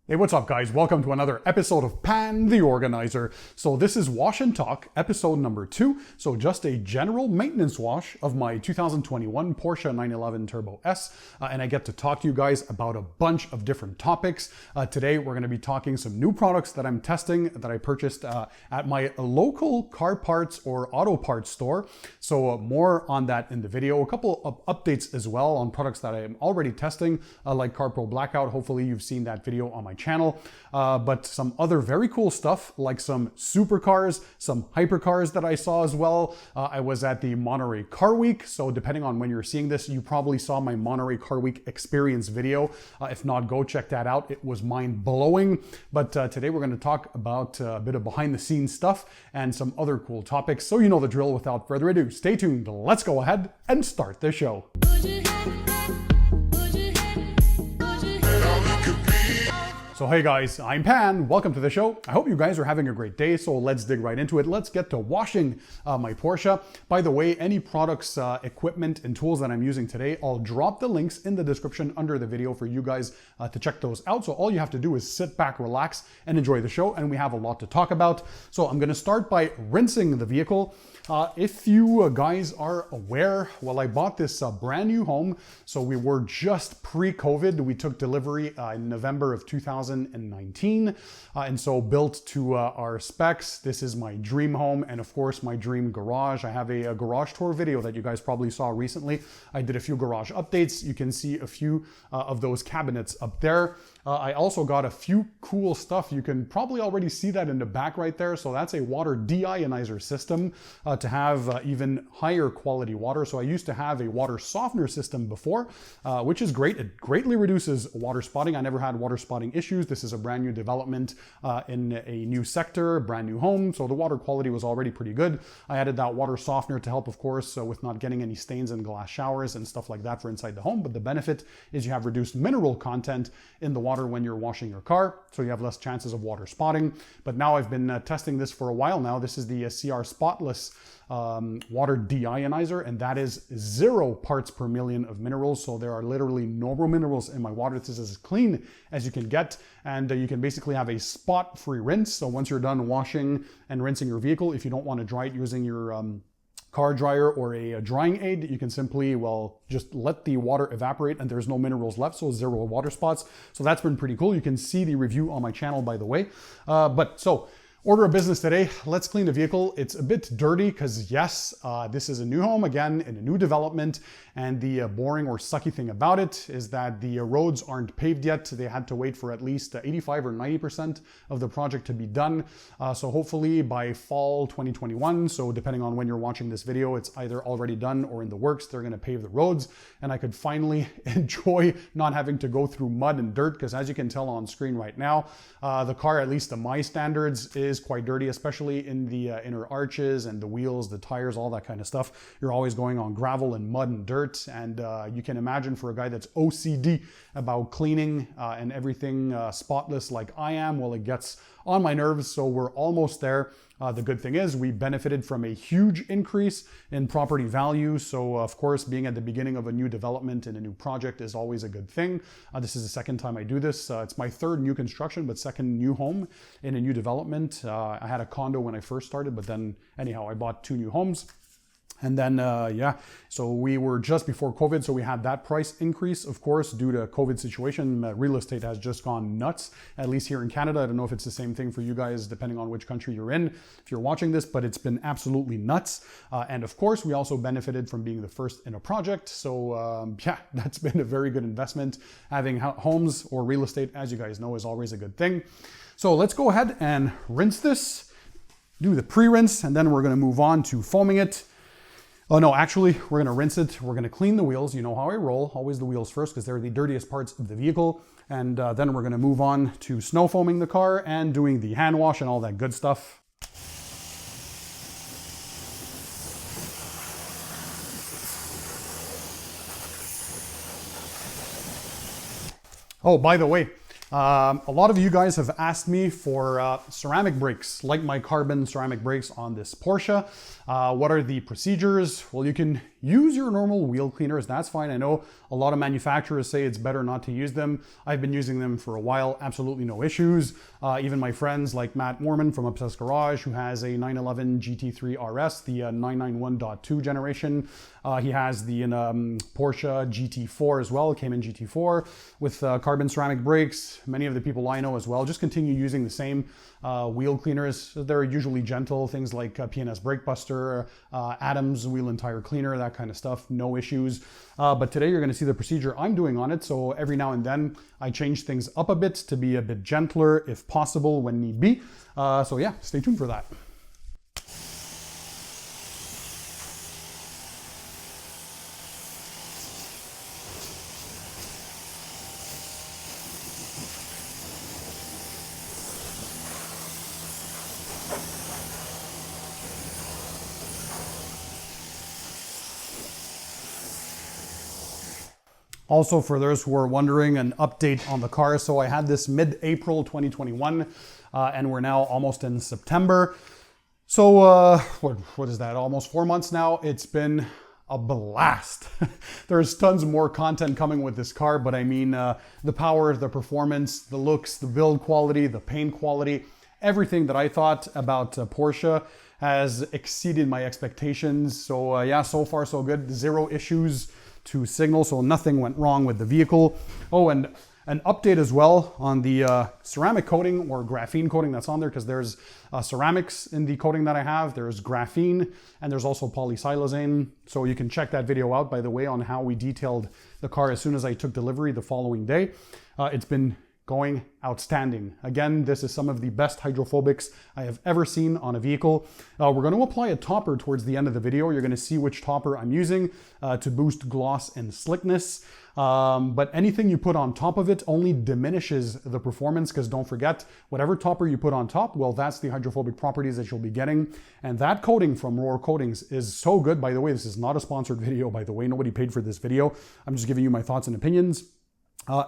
Hey, what's up guys? Welcome to another episode of Pan TheOrganizer. So this is Wash and Talk, episode number 2. So just a general maintenance wash of my 2021 Porsche 911 Turbo S. And I get to talk to you guys about a bunch of different topics. Today we're going to be talking some new products that I'm testing that I purchased at my local car parts or auto parts store. So more on that in the video. A couple of updates as well on products that I am already testing, like CarPro Blackout. Hopefully you've seen that video on my channel, but some other very cool stuff like some Supercars, some hypercars that I saw as well. I was at the Monterey Car Week, so depending on when you're seeing this, you probably saw my Monterey Car Week experience video. If not, go check that out. It was mind-blowing. But today we're going to talk about a bit of behind-the-scenes stuff and some other cool topics. So you know the drill. Without further ado, stay tuned. Let's go ahead and start the show. So hey guys, I'm Pan, welcome to the show. I hope you guys are having a great day, so let's dig right into it. Let's get to washing my Porsche. By the way, any products, equipment, and tools that I'm using today, I'll drop the links in the description under the video for you guys to check those out. So all you have to do is sit back, relax, and enjoy the show, and we have a lot to talk about. So I'm gonna start by rinsing the vehicle. If you guys are aware, well, I bought this brand new home. So we were just pre-COVID. We took delivery in November of 2019. And so built to our specs. This is my dream home and of course my dream garage. I have a garage tour video that you guys probably saw recently. I did a few garage updates. You can see a few of those cabinets up there. I also got a few cool stuff. You can probably already see that in the back right there. So that's a water deionizer system to have even higher quality water. So I used to have a water softener system before, which is great. It greatly reduces water spotting. I never had water spotting issues. This is a brand new development in a new sector, brand new home. So the water quality was already pretty good. I added that water softener to help, of course, with not getting any stains in glass showers and stuff like that for inside the home. But the benefit is you have reduced mineral content in the water when you're washing your car, so you have less chances of water spotting. But now I've been testing this for a while now. This is the CR Spotless water deionizer, and that is 0 parts per million of minerals. So there are literally no more minerals in my water. This is as clean as you can get, and you can basically have a spot-free rinse. So once you're done washing and rinsing your vehicle, if you don't want to dry it using your car dryer or a drying aid, you can simply, well, just let the water evaporate and there's no minerals left, so 0 water spots. So that's been pretty cool. You can see the review on my channel, by the way. Order of business today, let's clean the vehicle. It's a bit dirty because yes, this is a new home again in a new development, and the boring or sucky thing about it is that the roads aren't paved yet. They had to wait for at least 85 or 90% of the project to be done. So hopefully by fall 2021, so depending on when you're watching this video, it's either already done or in the works. They're gonna pave the roads and I could finally enjoy not having to go through mud and dirt, because as you can tell on screen right now, the car, at least to my standards, is quite dirty, especially in the inner arches and the wheels, the tires, all that kind of stuff. You're always going on gravel and mud and dirt, and you can imagine for a guy that's OCD about cleaning and everything spotless like I am, well, it gets on my nerves. So we're almost there. The good thing is we benefited from a huge increase in property value. So of course, being at the beginning of a new development and a new project is always a good thing. This is the second time I do this. It's my third new construction, but second new home in a new development. I had a condo when I first started, but then anyhow, I bought 2 new homes. And then, so we were just before COVID, so we had that price increase, of course, due to COVID situation. Real estate has just gone nuts, at least here in Canada. I don't know if it's the same thing for you guys, depending on which country you're in, if you're watching this, but it's been absolutely nuts. And of course, we also benefited from being the first in a project. So yeah, that's been a very good investment. Having homes or real estate, as you guys know, is always a good thing. So let's go ahead and rinse this, do the pre-rinse, and then we're gonna move on to foaming it. Oh no, actually, we're gonna rinse it. We're gonna clean the wheels. You know how I roll, always the wheels first because they're the dirtiest parts of the vehicle. And then we're gonna move on to snow foaming the car and doing the hand wash and all that good stuff. Oh, by the way, a lot of you guys have asked me for ceramic brakes, like my carbon ceramic brakes on this Porsche. What are the procedures? Well, you can use your normal wheel cleaners. That's fine. I know a lot of manufacturers say it's better not to use them. I've been using them for a while. Absolutely no issues. Even my friends like Matt Mormon from Obsessed Garage, who has a 911 GT3 RS, the 991.2 generation. He has the Porsche GT4 as well. It came in GT4 with carbon ceramic brakes. Many of the people I know as well just continue using the same wheel cleaners. They're usually gentle, things like P&S Brake Buster, Adams Wheel and Tire Cleaner, that kind of stuff, no issues. But today you're gonna see the procedure I'm doing on it. So every now and then I change things up a bit to be a bit gentler if possible when need be. So yeah, stay tuned for that. Also, for those who are wondering, an update on the car. So I had this mid-April 2021, and we're now almost in September. So what is that? Almost 4 months now. It's been a blast. There's tons more content coming with this car, but I mean the power, the performance, the looks, the build quality, the paint quality, everything that I thought about Porsche has exceeded my expectations. So yeah, so far so good. Zero issues to signal, so nothing went wrong with the vehicle. Oh, and an update as well on the ceramic coating or graphene coating that's on there, because there's ceramics in the coating that I have, there's graphene, and there's also polysiloxane. So you can check that video out, by the way, on how we detailed the car as soon as I took delivery the following day. It's been going outstanding. Again, this is some of the best hydrophobics I have ever seen on a vehicle. We're going to apply a topper towards the end of the video. You're going to see which topper I'm using to boost gloss and slickness. But anything you put on top of it only diminishes the performance, because don't forget, whatever topper you put on top, well, that's the hydrophobic properties that you'll be getting. And that coating from Roar Coatings is so good. By the way, this is not a sponsored video, by the way. Nobody paid for this video. I'm just giving you my thoughts and opinions.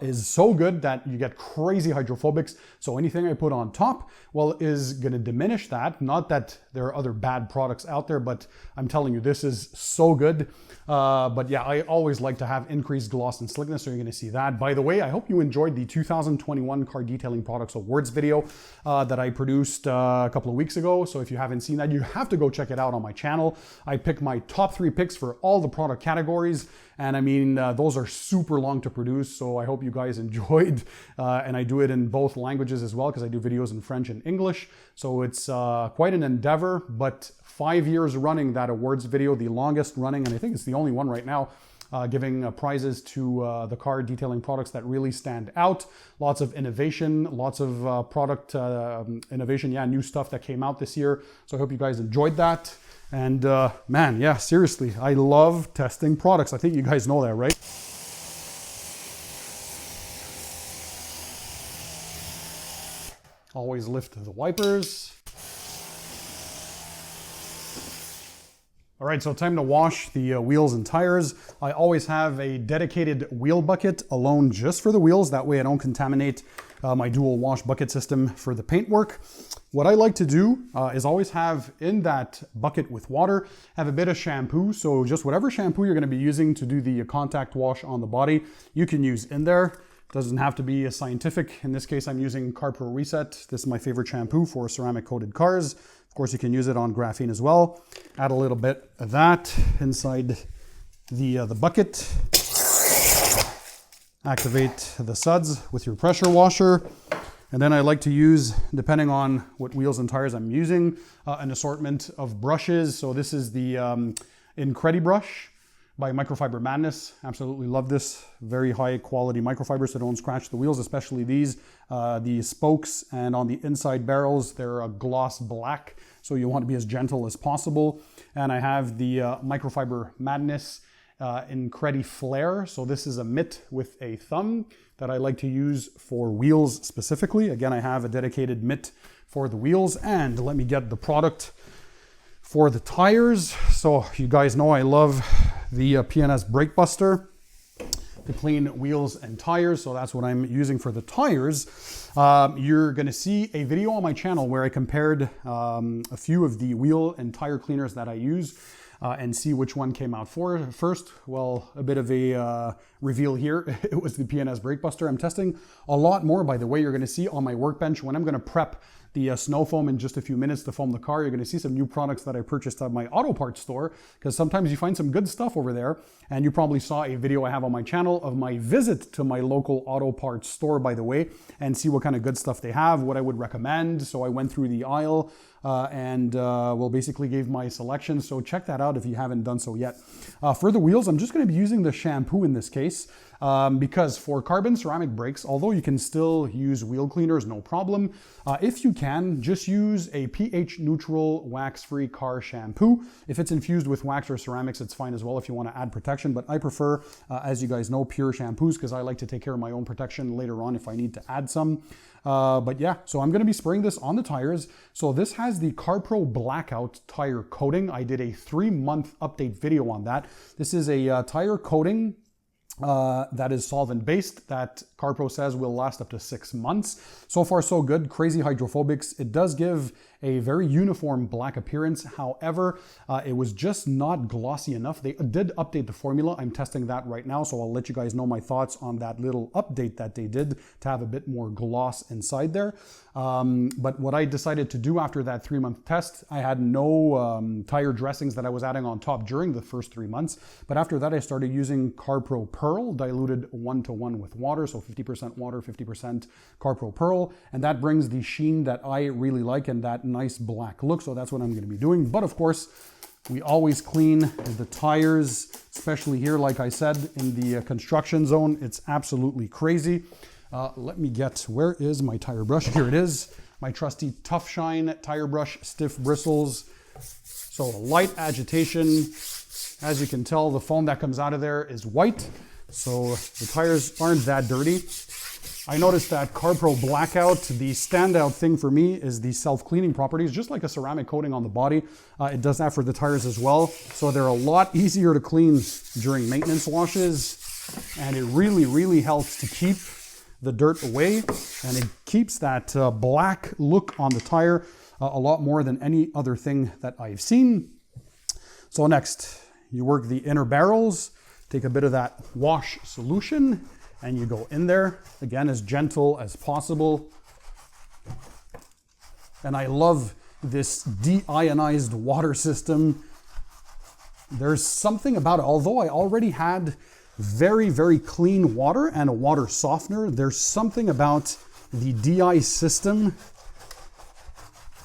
Is so good that you get crazy hydrophobics. So anything I put on top, well, is going to diminish that. Not that there are other bad products out there, but I'm telling you, this is so good. But yeah, I always like to have increased gloss and slickness, so you're going to see that. By the way, I hope you enjoyed the 2021 Car Detailing Products Awards video that I produced a couple of weeks ago. So if you haven't seen that, you have to go check it out on my channel. I picked my top 3 picks for all the product categories. And I mean, those are super long to produce, so I hope you guys enjoyed. And I do it in both languages as well, because I do videos in French and English. So it's quite an endeavor, but 5 years running that awards video, the longest running, and I think it's the only one right now, giving prizes to the car detailing products that really stand out. Lots of innovation, lots of product innovation, yeah, new stuff that came out this year. So I hope you guys enjoyed that. And man, yeah, seriously, I love testing products. I think you guys know that, right? Always lift the wipers. All right, so time to wash the wheels and tires. I always have a dedicated wheel bucket alone just for the wheels. That way I don't contaminate my dual wash bucket system for the paint work. What I like to do is always have in that bucket with water, have a bit of shampoo. So just whatever shampoo you're gonna be using to do the contact wash on the body, you can use in there. Doesn't have to be a scientific. In this case, I'm using Car Pro Reset. This is my favorite shampoo for ceramic coated cars. Of course, you can use it on graphene as well. Add a little bit of that inside the bucket. Activate the suds with your pressure washer. And then I like to use, depending on what wheels and tires I'm using, an assortment of brushes. So this is the Incredi brush by Microfiber Madness. Absolutely love this. Very high quality microfibers so don't scratch the wheels, especially these. The spokes and on the inside barrels, they're a gloss black. So you want to be as gentle as possible. And I have the Microfiber Madness Incredi Flare. So this is a mitt with a thumb that I like to use for wheels specifically. Again, I have a dedicated mitt for the wheels. And let me get the product for the tires. So you guys know I love the P&S Brake Buster to clean wheels and tires. So that's what I'm using for the tires. You're gonna see a video on my channel where I compared a few of the wheel and tire cleaners that I use. and see which one came out first. Well, a bit of a reveal here. It was the PNS Brake Buster. I'm testing a lot more, by the way. You're going to see on my workbench when I'm going to prep the snow foam in just a few minutes to foam the car. You're going to see some new products that I purchased at my auto parts store, because sometimes you find some good stuff over there. And you probably saw a video I have on my channel of my visit to my local auto parts store, by the way, and see what kind of good stuff they have, what I would recommend. So I went through the aisle and basically gave my selection. So check that out if you haven't done so yet. For the wheels, I'm just going to be using the shampoo in this case. Because for carbon ceramic brakes, although you can still use wheel cleaners, no problem. If you can, just use a pH neutral wax-free car shampoo. If it's infused with wax or ceramics, it's fine as well if you want to add protection, but I prefer, as you guys know, pure shampoos because I like to take care of my own protection later on if I need to add some. But yeah, so I'm going to be spraying this on the tires. So this has the CarPro Blackout tire coating. I did a 3-month update video on that. This is a tire coating that is solvent-based that CarPro says will last up to 6 months. So far, so good. Crazy hydrophobics. It does give a very uniform black appearance. However, it was just not glossy enough. They did update the formula. I'm testing that right now, so I'll let you guys know my thoughts on that little update that they did to have a bit more gloss inside there. But what I decided to do after that 3-month test, I had no tire dressings that I was adding on top during the first 3 months. But after that, I started using CarPro Pearl, diluted 1-to-1 with water. So 50% water, 50% CarPro Pearl. And that brings the sheen that I really like and that nice black look. So that's what I'm going to be doing. But of course, we always clean the tires, especially here, like I said, in the construction zone. It's absolutely crazy. Let me get, where is my tire brush? Here it is, my trusty Tough Shine tire brush, stiff bristles. So light agitation. As you can tell, the foam that comes out of there is white. So the tires aren't that dirty. I noticed that CarPro Blackout, the standout thing for me is the self-cleaning properties, just like a ceramic coating on the body. It does that for the tires as well. So they're a lot easier to clean during maintenance washes. And it really, really helps to keep the dirt away. And it keeps that black look on the tire a lot more than any other thing that I've seen. So next, you work the inner barrels, take a bit of that wash solution, and you go in there, again, as gentle as possible. And I love this deionized water system. There's something about it, although I already had very, very clean water and a water softener, there's something about the DI system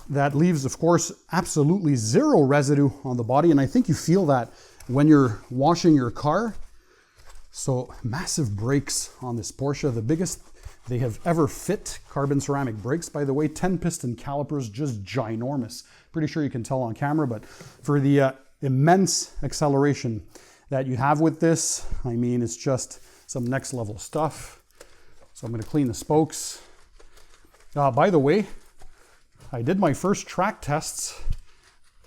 that leaves, of course, absolutely zero residue on the body. And I think you feel that when you're washing your car. So massive brakes on this Porsche, the biggest they have ever fit carbon ceramic brakes, by the way, 10 piston calipers, just ginormous. Pretty sure you can tell on camera, but for the immense acceleration that you have with this, I mean, it's just some next level stuff. So I'm going to clean the spokes. By the way, I did my first track tests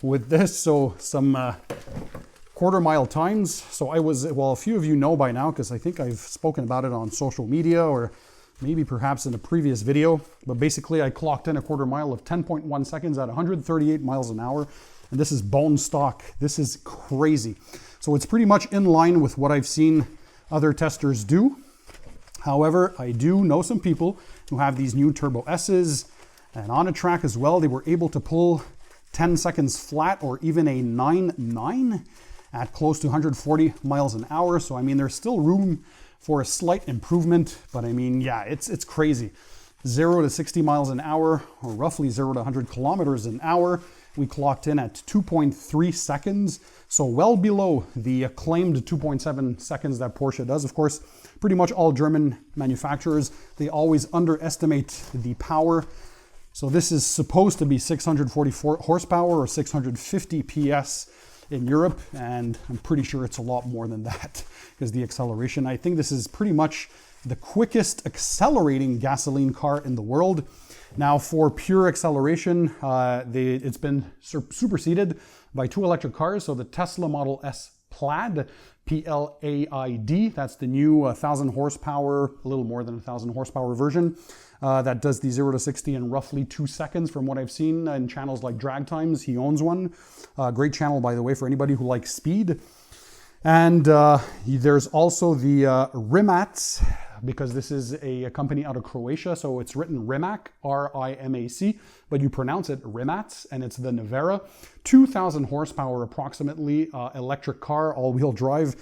with this, so some quarter-mile times. So I was, well, a few of you know by now because I think I've spoken about it on social media or maybe perhaps in a previous video. But basically, I clocked in a quarter mile of 10.1 seconds at 138 miles an hour. And this is bone stock. This is crazy. So it's pretty much in line with what I've seen other testers do. However, I do know some people who have these new Turbo S's, and on a track as well, they were able to pull 10 seconds flat or even a 9.9 at close to 140 miles an hour. So, I mean, there's still room for a slight improvement, but I mean, yeah, it's crazy. 0 to 60 miles an hour, or roughly 0 to 100 kilometers an hour, we clocked in at 2.3 seconds. So well below the claimed 2.7 seconds that Porsche does. Of course, pretty much all German manufacturers, they always underestimate the power. So this is supposed to be 644 horsepower or 650 PS in Europe, and I'm pretty sure it's a lot more than that because the acceleration, I think this is pretty much the quickest accelerating gasoline car in the world. Now for pure acceleration, it's been superseded by 2 electric cars. So the Tesla Model S Plaid, Plaid, that's the new 1,000 horsepower, a little more than 1,000 horsepower version. that does the 0 to 60 in roughly 2 seconds from what I've seen in channels like Drag Times. He owns one. Great channel, by the way, for anybody who likes speed. And there's also the Rimac, because this is a company out of Croatia, so it's written Rimac, R-I-M-A-C, but you pronounce it Rimac, and it's the Nevera. 2,000 horsepower approximately, electric car, all-wheel drive,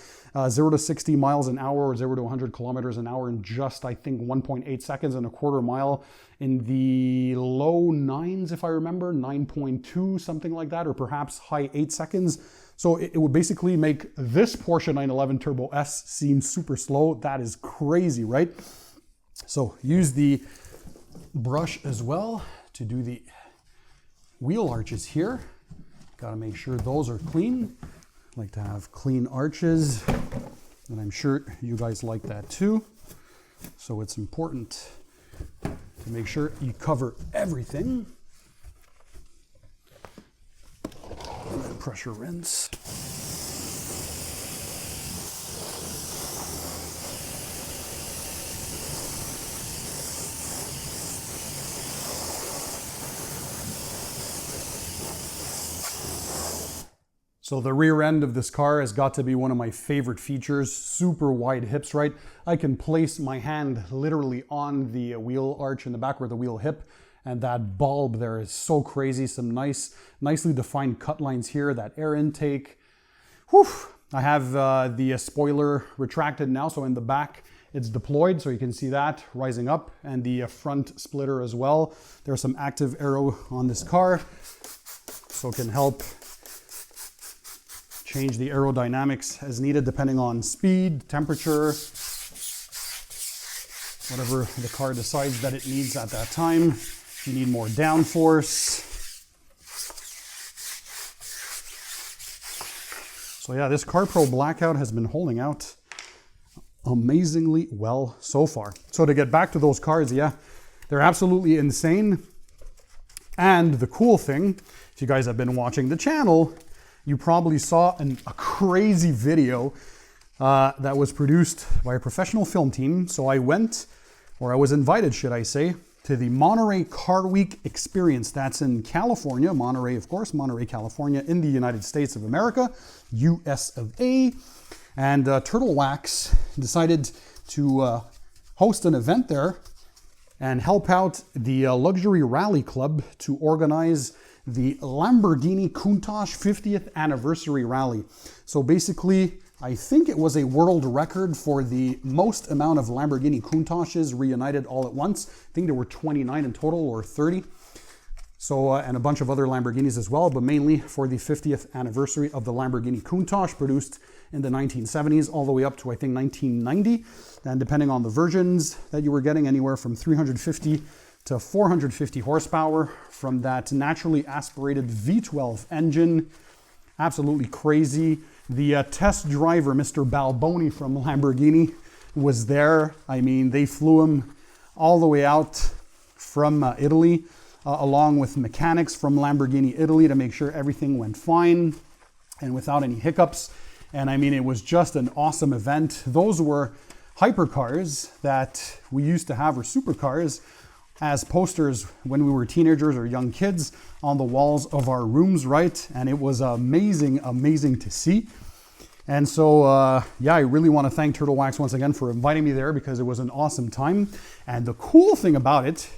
0 to 60 miles an hour or 0 to 100 kilometers an hour in just, I think, 1.8 seconds and a quarter mile in the low 9s, if I remember, 9.2, something like that, or perhaps high 8 seconds. So it would basically make this Porsche 911 Turbo S seem super slow. That is crazy, right? So use the brush as well to do the wheel arches here. Got to make sure those are clean. I like to have clean arches, and I'm sure you guys like that too. So it's important to make sure you cover everything. And then pressure rinse. So the rear end of this car has got to be one of my favorite features. Super wide hips, right? I can place my hand literally on the wheel arch in the back or the wheel hip, and that bulb there is so crazy. Some nicely defined cut lines here, that air intake. Whew. I have the spoiler retracted now, so in the back it's deployed, so you can see that rising up, and the front splitter as well. There's some active aero on this car, so it can help change the aerodynamics as needed depending on speed, temperature, whatever the car decides that it needs at that time. If you need more downforce. So yeah, this CarPro Blackout has been holding out amazingly well so far. So to get back to those cars, yeah, they're absolutely insane. And the cool thing, if you guys have been watching the channel, you probably saw a crazy video that was produced by a professional film team. So I went, or I was invited, should I say, to the Monterey Car Week experience. That's in California, Monterey, of course, Monterey, California, in the United States of America, US of A. And Turtle Wax decided to host an event there and help out the Luxury Rally Club to organize the Lamborghini Countach 50th Anniversary Rally. So basically, I think it was a world record for the most amount of Lamborghini Countaches reunited all at once. I think there were 29 in total, or 30. So, and a bunch of other Lamborghinis as well, but mainly for the 50th anniversary of the Lamborghini Countach, produced in the 1970s all the way up to, I think, 1990. And depending on the versions that you were getting, anywhere from 350 to 450 horsepower from that naturally aspirated V12 engine. Absolutely crazy. The test driver, Mr. Balboni from Lamborghini, was there. I mean, they flew him all the way out from Italy, along with mechanics from Lamborghini Italy, to make sure everything went fine and without any hiccups. And I mean, it was just an awesome event. Those were hypercars that we used to have, or supercars, as posters when we were teenagers or young kids on the walls of our rooms, right? And it was amazing to see. And so, yeah, I really want to thank Turtle Wax once again for inviting me there, because it was an awesome time. And the cool thing about it,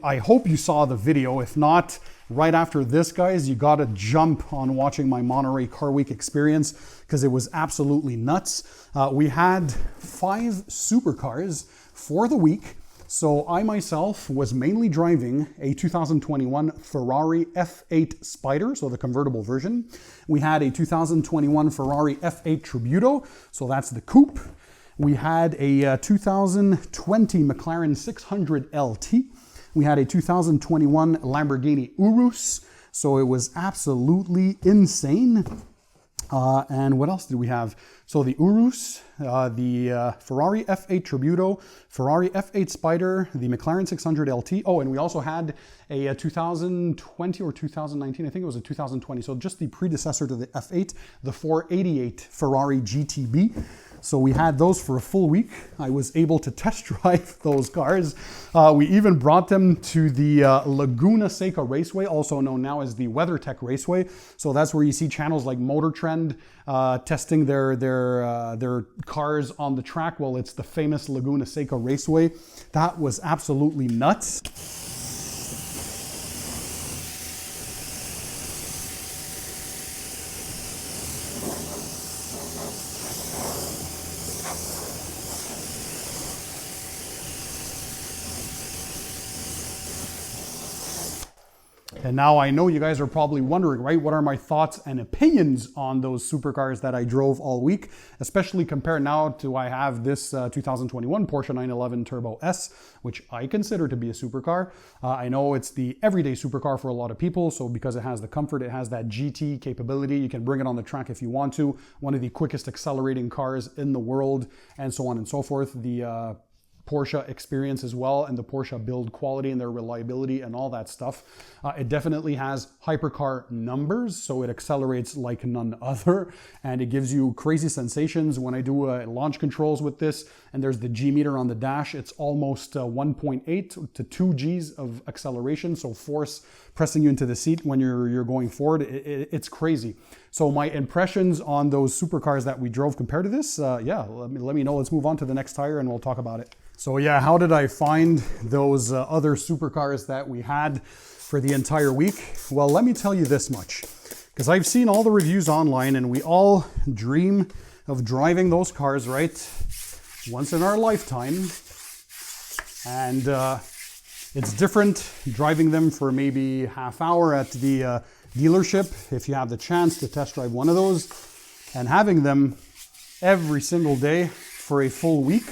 I hope you saw the video. If not, right after this, guys, you got to jump on watching my Monterey Car Week experience, because it was absolutely nuts. We had 5 supercars for the week. So I myself was mainly driving a 2021 Ferrari F8 Spider, so the convertible version. We had a 2021 Ferrari F8 Tributo, so that's the coupe. We had a 2020 McLaren 600 LT. We had a 2021 Lamborghini Urus, so it was absolutely insane. And what else did we have? So the Urus, the Ferrari F8 Tributo, Ferrari F8 Spider, the McLaren 600 LT. Oh, and we also had a 2020 or 2019, I think it was a 2020. So just the predecessor to the F8, the 488 Ferrari GTB. So we had those for a full week. I was able to test drive those cars. We even brought them to the Laguna Seca Raceway, also known now as the WeatherTech Raceway. So that's where you see channels like Motor Trend testing their cars on the track. Well, it's the famous Laguna Seca Raceway. That was absolutely nuts. And now I know you guys are probably wondering, right? What are my thoughts and opinions on those supercars that I drove all week, especially compared now to I have this 2021 Porsche 911 Turbo S, which I consider to be a supercar. I know it's the everyday supercar for a lot of people. So because it has the comfort, it has that GT capability. You can bring it on the track if you want to. One of the quickest accelerating cars in the world, and so on and so forth. The Porsche experience as well, and the Porsche build quality and their reliability and all that stuff. It definitely has hypercar numbers, so it accelerates like none other, and it gives you crazy sensations. When I do launch controls with this, and there's the G meter on the dash, it's almost 1.8 to 2 Gs of acceleration, so force pressing you into the seat when you're going forward. It's crazy. So my impressions on those supercars that we drove compared to this, yeah, let me know. Let's move on to the next tire and we'll talk about it. So yeah, how did I find those other supercars that we had for the entire week? Well, let me tell you this much, because I've seen all the reviews online and we all dream of driving those cars, right? Once in our lifetime. And it's different driving them for maybe half hour at the dealership, if you have the chance to test drive one of those, and having them every single day for a full week.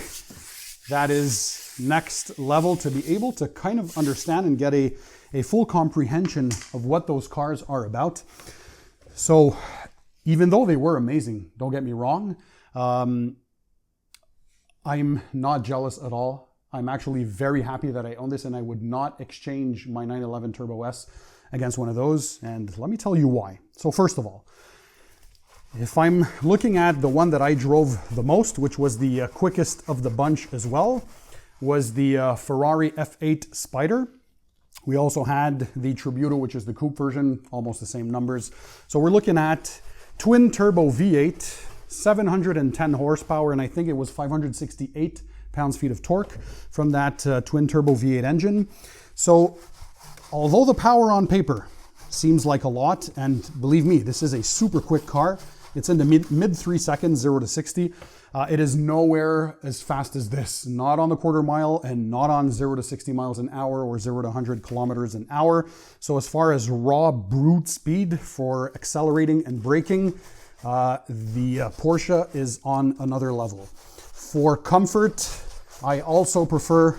That is next level, to be able to kind of understand and get a full comprehension of what those cars are about. So even though they were amazing, don't get me wrong, I'm not jealous at all. I'm actually very happy that I own this, and I would not exchange my 911 Turbo S against one of those. And let me tell you why. So first of all, if I'm looking at the one that I drove the most, which was the quickest of the bunch as well, was the Ferrari F8 Spider. We also had the Tributo, which is the coupe version, almost the same numbers. So we're looking at twin turbo V8, 710 horsepower, and I think it was 568 pounds-feet of torque from that twin turbo V8 engine. So although the power on paper seems like a lot, and believe me, this is a super quick car. It's in the mid 3 seconds, 0 to 60. It is nowhere as fast as this, not on the quarter mile and not on 0 to 60 miles an hour or 0 to 100 kilometers an hour. So as far as raw brute speed for accelerating and braking, the Porsche is on another level. For comfort, I also prefer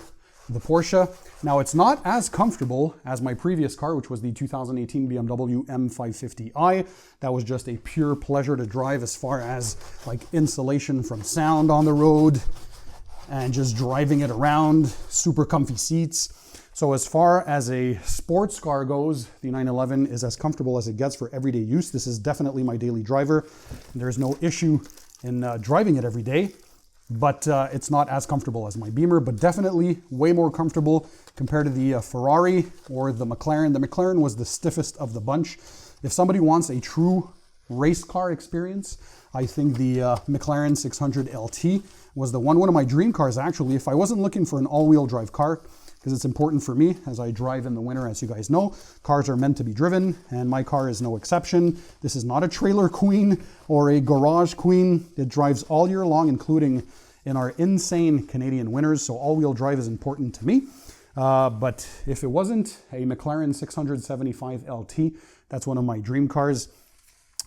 the Porsche. Now, it's not as comfortable as my previous car, which was the 2018 BMW M550i. That was just a pure pleasure to drive as far as like insulation from sound on the road and just driving it around, super comfy seats. So as far as a sports car goes, the 911 is as comfortable as it gets for everyday use. This is definitely my daily driver. There's no issue in driving it every day. But it's not as comfortable as my Beamer, but definitely way more comfortable compared to the Ferrari or the McLaren. The McLaren was the stiffest of the bunch. If somebody wants a true race car experience, I think the McLaren 600 LT was the one of my dream cars, actually. If I wasn't looking for an all-wheel drive car, because it's important for me as I drive in the winter, as you guys know. Cars are meant to be driven, and my car is no exception. This is not a trailer queen or a garage queen. It drives all year long, including in our insane Canadian winters, so all-wheel drive is important to me. But if it wasn't a McLaren 675 LT, that's one of my dream cars.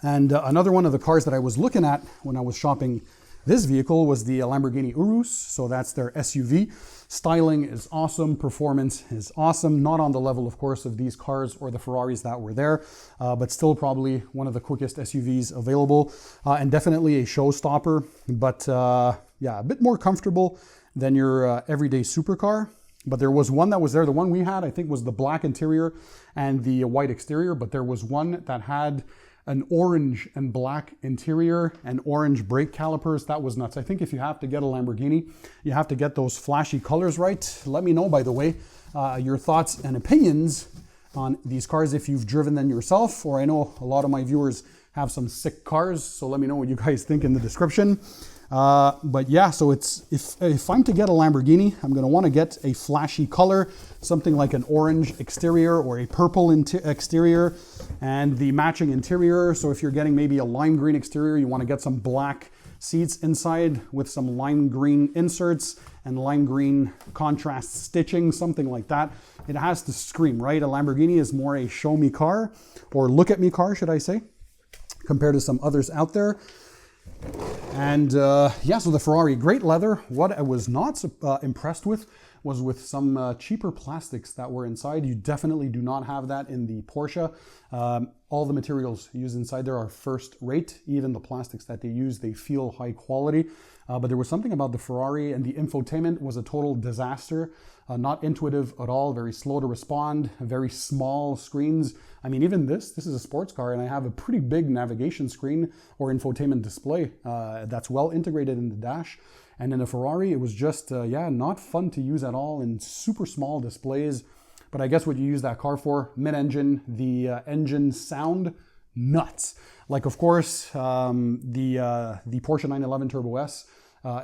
And another one of the cars that I was looking at when I was shopping this vehicle was the Lamborghini Urus, so that's their SUV. Styling is awesome, performance is awesome, not on the level, of course, of these cars or the Ferraris that were there, but still probably one of the quickest SUVs available, and definitely a showstopper, but yeah, a bit more comfortable than your everyday supercar. But there was one that was there, the one we had, I think, was the black interior and the white exterior, but there was one that had an orange and black interior and orange brake calipers. That was nuts. I think if you have to get a Lamborghini, you have to get those flashy colors right. Let me know, by the way, your thoughts and opinions on these cars if you've driven them yourself, or I know a lot of my viewers have some sick cars, so let me know what you guys think in the description. But yeah, so it's if I'm to get a Lamborghini, I'm going to want to get a flashy color, something like an orange exterior or a purple exterior, and the matching interior. So if you're getting maybe a lime green exterior, you want to get some black seats inside with some lime green inserts and lime green contrast stitching, something like that. It has to scream, right? A Lamborghini is more a show me car, or look at me car, should I say, compared to some others out there. And yeah, so the Ferrari, great leather. What I was not impressed with was with some cheaper plastics that were inside. You definitely do not have that in the Porsche. All the materials used inside there are first rate. Even the plastics that they use, they feel high quality. But there was something about the Ferrari, and the infotainment was a total disaster. Not intuitive at all, very slow to respond, very small screens. I mean, even this is a sports car, and I have a pretty big navigation screen or infotainment display that's well integrated in the dash. And in a Ferrari, it was just, yeah, not fun to use at all, and super small displays. But I guess what you use that car for, mid-engine, the engine sound, nuts. Like, of course, the Porsche 911 Turbo S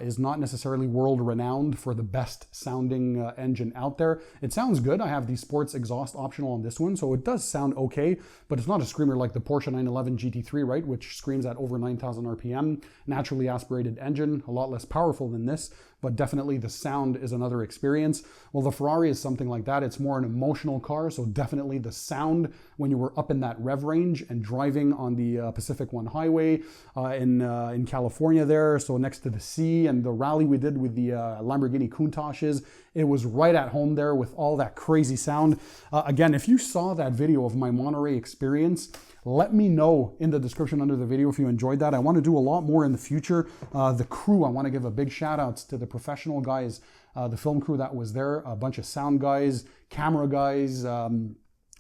is not necessarily world renowned for the best sounding engine out there. It sounds good. I have the sports exhaust optional on this one, so it does sound okay, but it's not a screamer like the Porsche 911 GT3, right, which screams at over 9,000 RPM, naturally aspirated engine, a lot less powerful than this, but definitely the sound is another experience. Well, the Ferrari is something like that. It's more an emotional car, so definitely the sound when you were up in that rev range and driving on the Pacific One Highway in California there, so next to the sea, and the rally we did with the Lamborghini Countachs, it was right at home there with all that crazy sound. Again, if you saw that video of my Monterey experience, let me know in the description under the video if you enjoyed that. I want to do a lot more in the future. The crew, I want to give a big shout out to the professional guys, the film crew that was there, a bunch of sound guys, camera guys,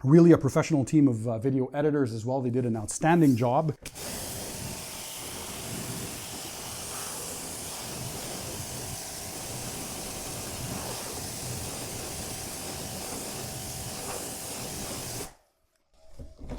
really a professional team of video editors as well. They did an outstanding job.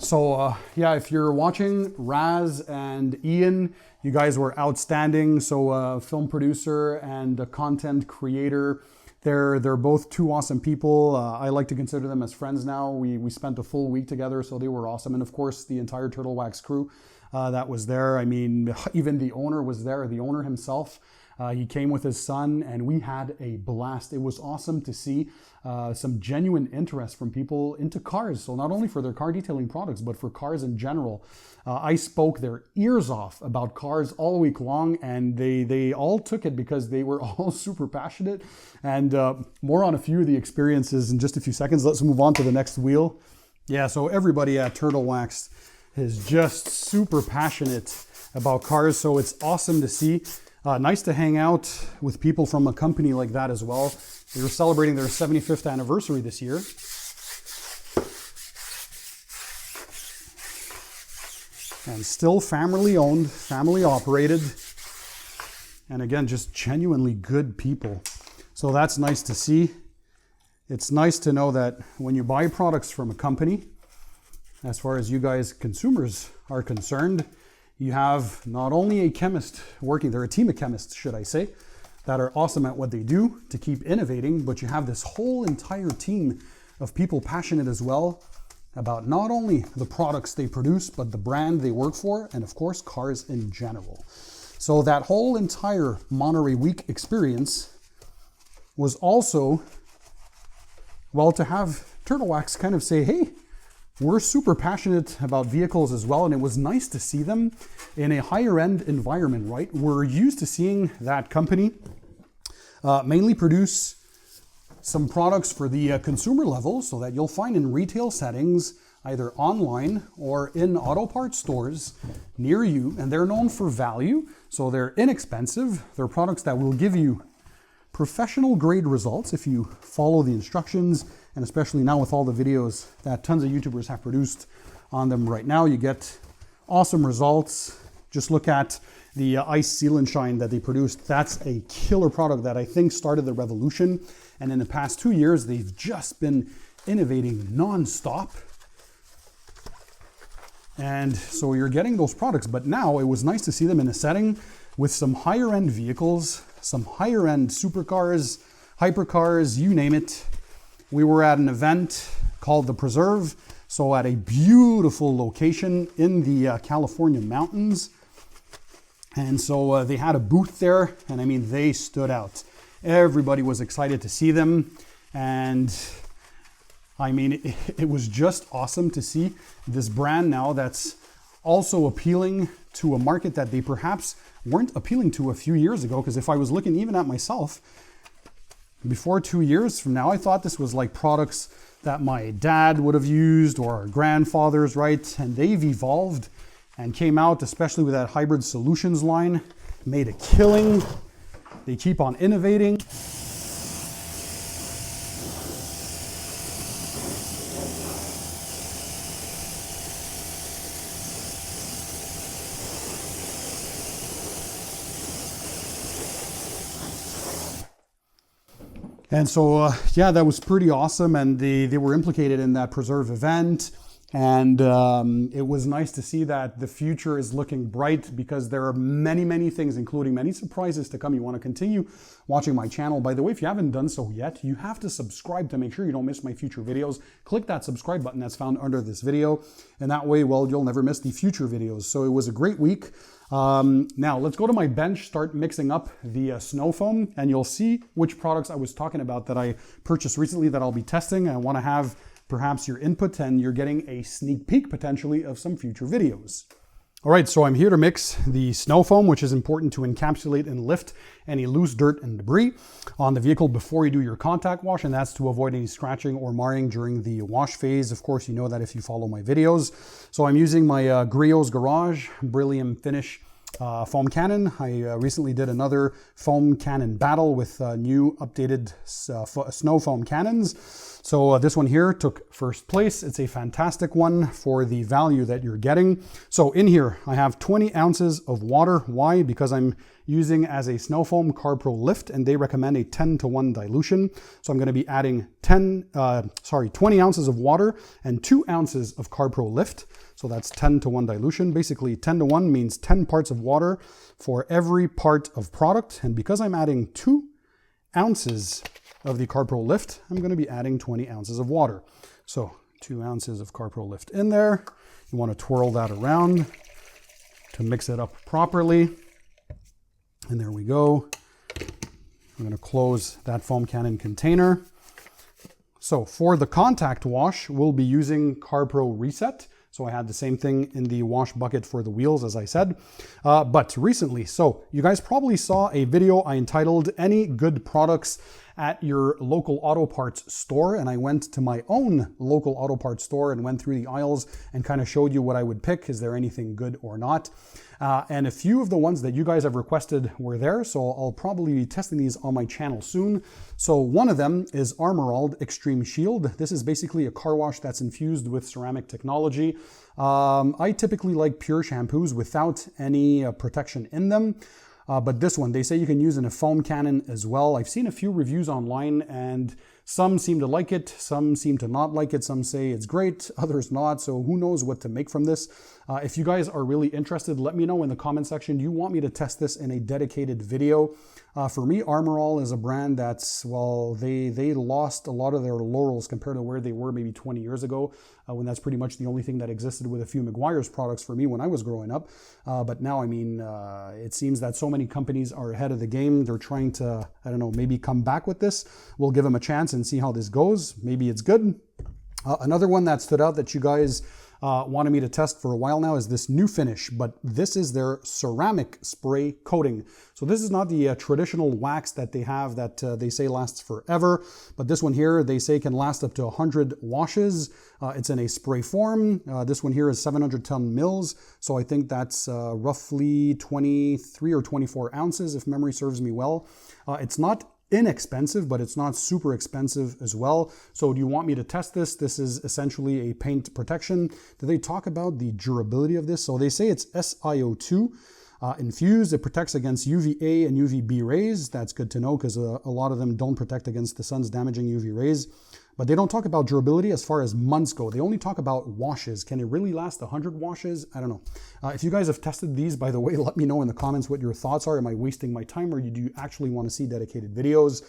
So yeah, if you're watching, Raz and Ian, you guys were outstanding. So film producer and a content creator, they're both two awesome people. I like to consider them as friends now. We spent a full week together, so they were awesome. And of course, the entire Turtle Wax crew that was there. I mean, even the owner was there, the owner himself. He came with his son, and we had a blast. It was awesome to see some genuine interest from people into cars. So not only for their car detailing products, but for cars in general. I spoke their ears off about cars all week long, and they all took it because they were all super passionate. And more on a few of the experiences in just a few seconds. Let's move on to the next wheel. Yeah, so everybody at Turtle Wax is just super passionate about cars, so it's awesome to see. Nice to hang out with people from a company like that as well. They were celebrating their 75th anniversary this year. And still family owned, family operated. And again, just genuinely good people. So that's nice to see. It's nice to know that when you buy products from a company, as far as you guys consumers are concerned, you have not only a chemist working there, a team of chemists, should I say, that are awesome at what they do to keep innovating, but you have this whole entire team of people passionate as well about not only the products they produce, but the brand they work for, and of course, cars in general. So that whole entire Monterey week experience was also, well, to have Turtle Wax kind of say, hey, we're super passionate about vehicles as well, and it was nice to see them in a higher end environment, right? We're used to seeing that company mainly produce some products for the consumer level, so that you'll find in retail settings, either online or in auto parts stores near you, and they're known for value, so they're inexpensive. They're products that will give you professional grade results if you follow the instructions, and especially now with all the videos that tons of YouTubers have produced on them right now, you get awesome results. Just look at the ice seal and shine that they produced. That's a killer product that I think started the revolution. And in the past 2 years, they've just been innovating non-stop. And so you're getting those products, but now it was nice to see them in a setting with some higher end vehicles, some higher end supercars, hypercars, you name it. We were at an event called The Preserve, so at a beautiful location in the California mountains. And so they had a booth there, and I mean, they stood out. Everybody was excited to see them, and I mean, it was just awesome to see this brand now that's also appealing to a market that they perhaps weren't appealing to a few years ago. Because if I was looking even at myself, before 2 years from now, I thought this was like products that my dad would have used or our grandfathers, right? And they've evolved and came out, especially with that hybrid solutions line, made a killing. They keep on innovating. And so, yeah, that was pretty awesome. And they were implicated in that Preserve event. And it was nice to see that the future is looking bright because there are many, many things, including many surprises to come. You want to continue watching my channel. By the way, if you haven't done so yet, you have to subscribe to make sure you don't miss my future videos. Click that subscribe button that's found under this video. And that way, well, you'll never miss the future videos. So it was a great week. Now let's go to my bench, start mixing up the snow foam, and you'll see which products I was talking about that I purchased recently that I'll be testing. I want to have perhaps your input, and you're getting a sneak peek potentially of some future videos. All right, so I'm here to mix the snow foam, which is important to encapsulate and lift any loose dirt and debris on the vehicle before you do your contact wash, and that's to avoid any scratching or marring during the wash phase. Of course, you know that if you follow my videos. So I'm using my Griot's Garage Brillium Finish foam cannon. I recently did another foam cannon battle with new updated snow foam cannons. So this one here took first place. It's a fantastic one for the value that you're getting. So in here, I have 20 ounces of water. Why? Because I'm using as a snow foam CarPro Lift, and they recommend a 10-to-1 dilution. So I'm going to be adding 20 ounces of water and 2 ounces of CarPro Lift. So that's 10-to-1 dilution. Basically 10-to-1 means 10 parts of water for every part of product. And because I'm adding 2 ounces of the CarPro Lift, I'm going to be adding 20 ounces of water. So 2 ounces of CarPro Lift in there. You want to twirl that around to mix it up properly. And there we go. I'm going to close that foam cannon container. So for the contact wash, we'll be using CarPro Reset. So I had the same thing in the wash bucket for the wheels, as I said. But recently, so you guys probably saw a video I entitled Any Good Products at Your Local Auto Parts Store. And I went to my own local auto parts store and went through the aisles and kind of showed you what I would pick. Is there anything good or not? And a few of the ones that you guys have requested were there. So I'll probably be testing these on my channel soon. So one of them is Armorald Extreme Shield. This is basically a car wash that's infused with ceramic technology. I typically like pure shampoos without any protection in them. But this one, they say you can use in a foam cannon as well. I've seen a few reviews online and some seem to like it, some seem to not like it, some say it's great, others not, so who knows what to make from this. If you guys are really interested, let me know in the comment section. Do you want me to test this in a dedicated video? For me, Armorall is a brand that's, well, they lost a lot of their laurels compared to where they were maybe 20 years ago, when that's pretty much the only thing that existed with a few Meguiar's products for me when I was growing up. But now, I mean, it seems that so many companies are ahead of the game. They're trying to, I don't know, maybe come back with this. We'll give them a chance and see how this goes. Maybe it's good. Another one that stood out that you guys wanted me to test for a while now is this new finish, but this is their ceramic spray coating. So this is not the traditional wax that they have that they say lasts forever, but this one here they say can last up to 100 washes. It's in a spray form. This one here is 710 mils, so I think that's roughly 23 or 24 ounces if memory serves me well. It's not inexpensive, but it's not super expensive as well. So do you want me to test this? This is essentially a paint protection. Do they talk about the durability of this? So they say it's SiO2 infused. It protects against UVA and UVB rays. That's good to know because a lot of them don't protect against the sun's damaging UV rays. But they don't talk about durability as far as months go. They only talk about washes. Can it really last 100 washes? I don't know. If you guys have tested these, by the way, let me know in the comments what your thoughts are. Am I wasting my time, or do you actually want to see dedicated videos?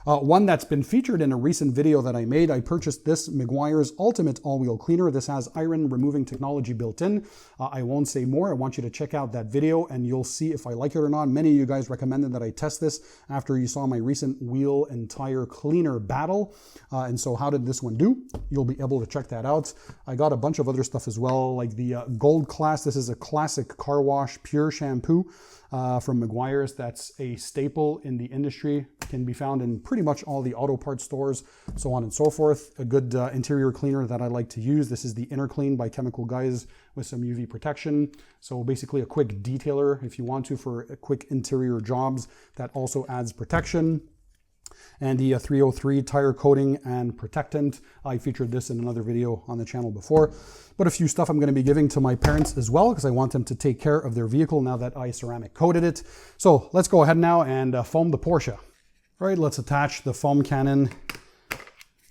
One that's been featured in a recent video that I made, I purchased this Meguiar's Ultimate All-Wheel Cleaner. This has iron removing technology built in. I won't say more. I want you to check out that video and you'll see if I like it or not. Many of you guys recommended that I test this after you saw my recent wheel and tire cleaner battle. And so how did this one do? You'll be able to check that out. I got a bunch of other stuff as well, like the Gold Class. This is a classic car wash pure shampoo from Meguiar's. That's a staple in the industry. Can be found in pretty much all the auto parts stores, so on and so forth. A good interior cleaner that I like to use. This is the Inner Clean by Chemical Guys with some UV protection. So basically a quick detailer if you want to for quick interior jobs that also adds protection. And the 303 tire coating and protectant. I featured this in another video on the channel before. But a few stuff I'm going to be giving to my parents as well because I want them to take care of their vehicle now that I ceramic coated it. So let's go ahead now and foam the Porsche. All right, let's attach the foam cannon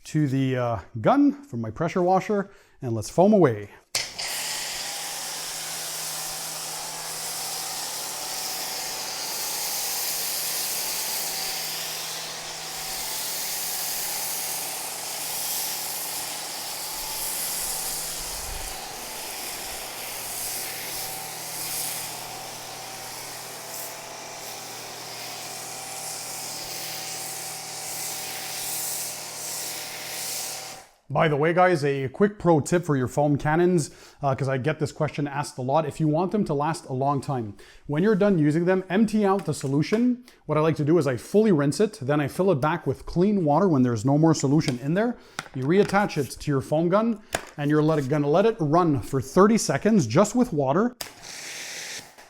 to the gun from my pressure washer and let's foam away. By the way, guys, a quick pro tip for your foam cannons, because I get this question asked a lot. If you want them to last a long time, when you're done using them, empty out the solution. What I like to do is I fully rinse it, then I fill it back with clean water when there's no more solution in there. You reattach it to your foam gun, and you're gonna let it run for 30 seconds just with water.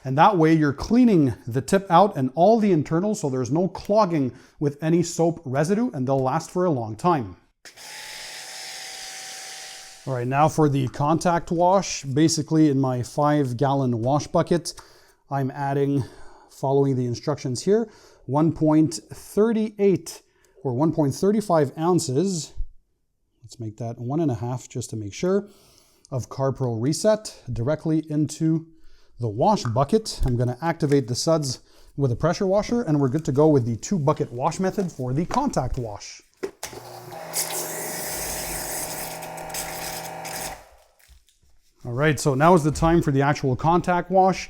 And that way you're cleaning the tip out and all the internals so there's no clogging with any soap residue, and they'll last for a long time. All right, now for the contact wash. Basically in my 5-gallon wash bucket, I'm adding, following the instructions here, 1.38 or 1.35 ounces. Let's make that 1.5 just to make sure, of CarPro Reset directly into the wash bucket. I'm gonna activate the suds with a pressure washer and we're good to go with the 2-bucket wash method for the contact wash. All right, so now is the time for the actual contact wash.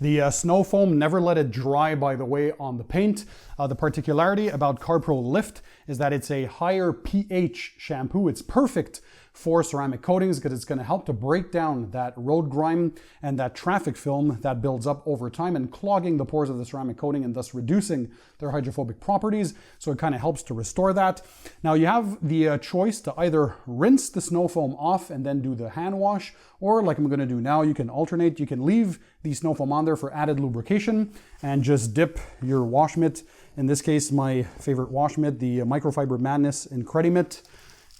The snow foam, never let it dry, by the way, on the paint. The particularity about CarPro Lift is that it's a higher pH shampoo. It's perfect for ceramic coatings because it's going to help to break down that road grime and that traffic film that builds up over time and clogging the pores of the ceramic coating and thus reducing their hydrophobic properties. So it kind of helps to restore that. Now you have the choice to either rinse the snow foam off and then do the hand wash, or like I'm going to do now, you can alternate. You can leave the snow foam on there for added lubrication and just dip your wash mitt. In this case, my favorite wash mitt, the Microfiber Madness Incredimitt.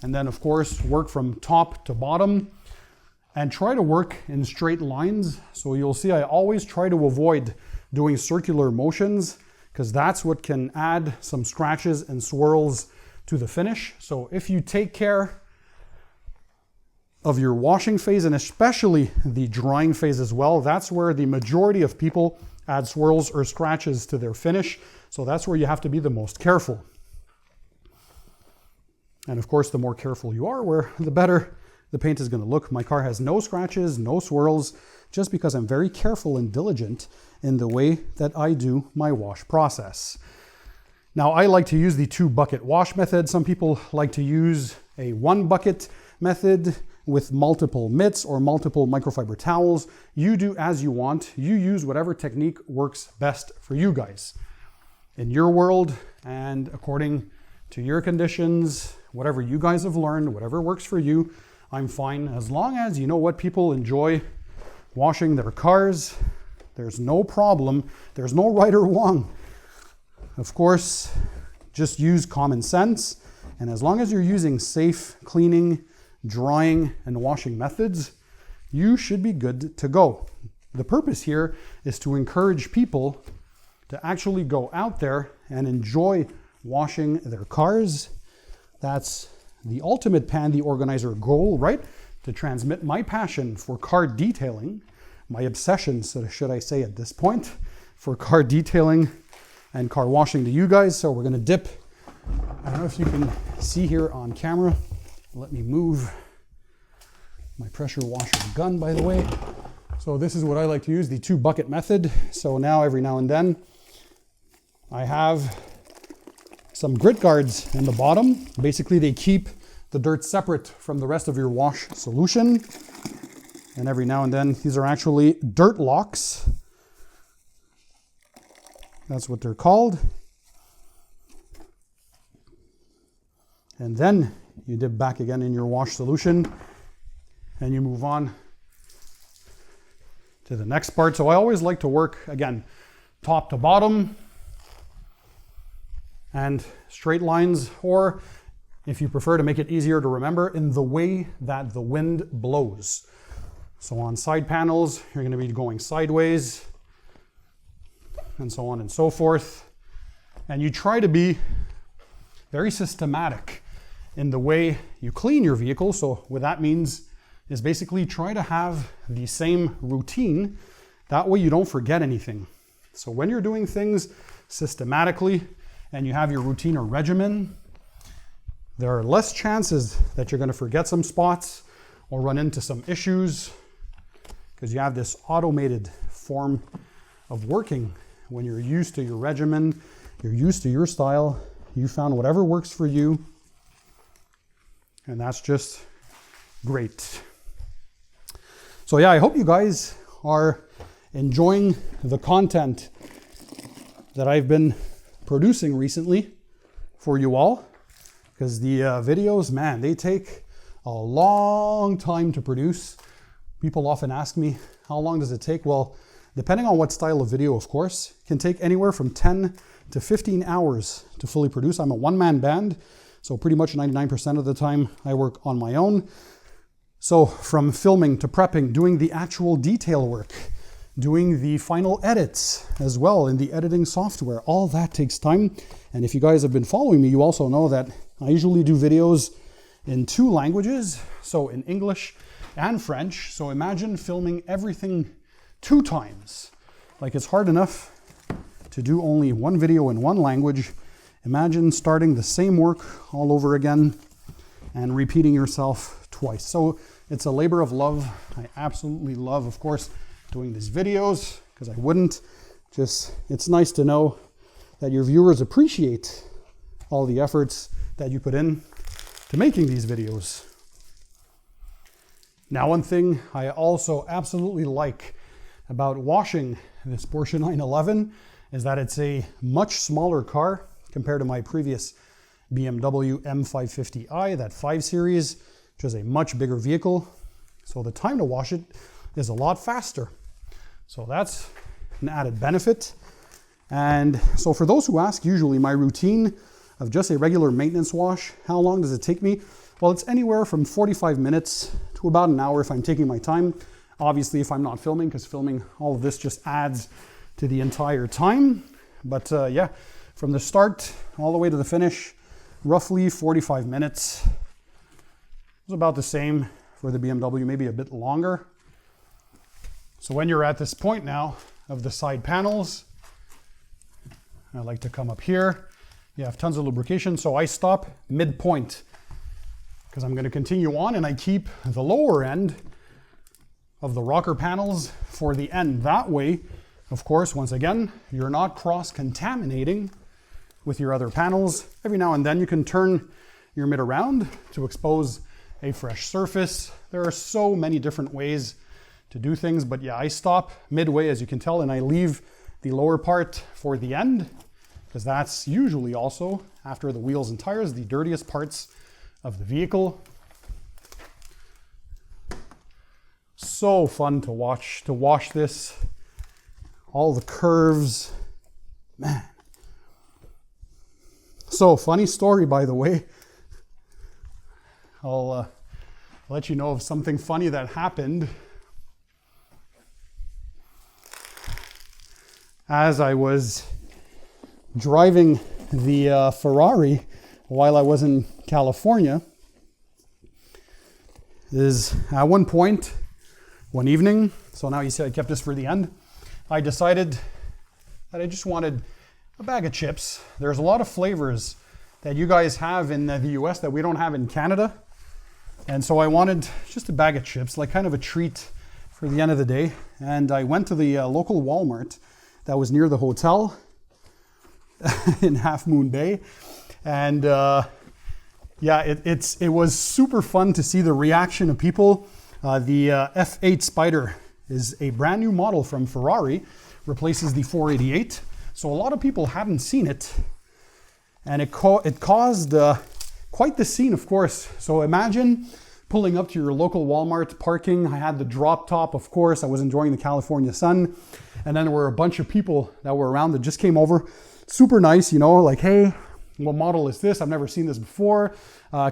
And then of course, work from top to bottom and try to work in straight lines. So you'll see I always try to avoid doing circular motions because that's what can add some scratches and swirls to the finish. So if you take care of your washing phase and especially the drying phase as well, that's where the majority of people add swirls or scratches to their finish. So that's where you have to be the most careful. And of course, the more careful you are, the better the paint is going to look. My car has no scratches, no swirls, just because I'm very careful and diligent in the way that I do my wash process. Now, I like to use the 2-bucket wash method. Some people like to use a 1-bucket method with multiple mitts or multiple microfiber towels. You do as you want. You use whatever technique works best for you guys. In your world and according to your conditions, whatever you guys have learned, whatever works for you, I'm fine. As long as you know what people enjoy washing their cars, there's no problem. There's no right or wrong. Of course, just use common sense. And as long as you're using safe cleaning, drying, and washing methods, you should be good to go. The purpose here is to encourage people to actually go out there and enjoy washing their cars. That's the ultimate Pan TheOrganizer goal, right? To transmit my passion for car detailing, my obsession, so should I say at this point, for car detailing and car washing to you guys. So we're gonna dip. I don't know if you can see here on camera. Let me move my pressure washer gun, by the way. So this is what I like to use, the 2 bucket method. So now every now and then I have some grit guards in the bottom. Basically they keep the dirt separate from the rest of your wash solution. And every now and then, these are actually dirt locks. That's what they're called. And then you dip back again in your wash solution and you move on to the next part. So I always like to work, again, top to bottom and straight lines, or if you prefer to make it easier to remember, in the way that the wind blows. So on side panels, you're going to be going sideways and so on and so forth. And you try to be very systematic in the way you clean your vehicle. So what that means is basically try to have the same routine. That way you don't forget anything. So when you're doing things systematically and you have your routine or regimen, there are less chances that you're going to forget some spots or run into some issues, because you have this automated form of working. When you're used to your regimen, you're used to your style, you found whatever works for you, and that's just great. So yeah, I hope you guys are enjoying the content that I've been producing recently for you all, because the videos, man, they take a long time to produce. People often ask me, how long does it take? Well, depending on what style of video, of course, it can take anywhere from 10 to 15 hours to fully produce. I'm a one-man band, so pretty much 99% of the time I work on my own. So from filming to prepping, doing the actual detail work, doing the final edits as well in the editing software, all that takes time. And if you guys have been following me, you also know that I usually do videos in 2 languages, so in English and French. So imagine filming everything 2 times. Like, it's hard enough to do only 1 video in 1 language. Imagine starting the same work all over again and repeating yourself twice. So it's a labor of love. I absolutely love, of course, doing these videos, because I wouldn't. Just, it's nice to know that your viewers appreciate all the efforts that you put in to making these videos. Now, one thing I also absolutely like about washing this Porsche 911 is that it's a much smaller car compared to my previous BMW M550i, that 5 Series, which is a much bigger vehicle. So the time to wash it is a lot faster. So that's an added benefit. And so for those who ask, usually my routine of just a regular maintenance wash, how long does it take me? Well, it's anywhere from 45 minutes to about an hour if I'm taking my time. Obviously, if I'm not filming, because filming all of this just adds to the entire time. But yeah, from the start all the way to the finish, roughly 45 minutes. It's about the same for the BMW, maybe a bit longer. So when you're at this point now of the side panels, I like to come up here. You have tons of lubrication, so I stop midpoint because I'm going to continue on, and I keep the lower end of the rocker panels for the end. That way, of course, once again, you're not cross-contaminating with your other panels. Every now and then you can turn your mitt around to expose a fresh surface. There are so many different ways to do things, but yeah, I stop midway, as you can tell, and I leave the lower part for the end, because that's usually also, after the wheels and tires, the dirtiest parts of the vehicle. So fun to wash this. All the curves, man. So funny story, by the way. I'll let you know of something funny that happened as I was driving the Ferrari while I was in California. Is at one point, one evening, so now you see I kept this for the end, I decided that I just wanted a bag of chips. There's a lot of flavors that you guys have in the US that we don't have in Canada. And so I wanted just a bag of chips, like kind of a treat for the end of the day. And I went to the local Walmart that was near the hotel in Half Moon Bay. And yeah, it was super fun to see the reaction of people. The F8 Spider is a brand new model from Ferrari, replaces the 488. So a lot of people hadn't seen it. And it caused quite the scene, of course. So imagine pulling up to your local Walmart, parking. I had the drop top, of course. I was enjoying the California sun. And then there were a bunch of people that were around that just came over. Super nice, you know, like, hey, what model is this? I've never seen this before.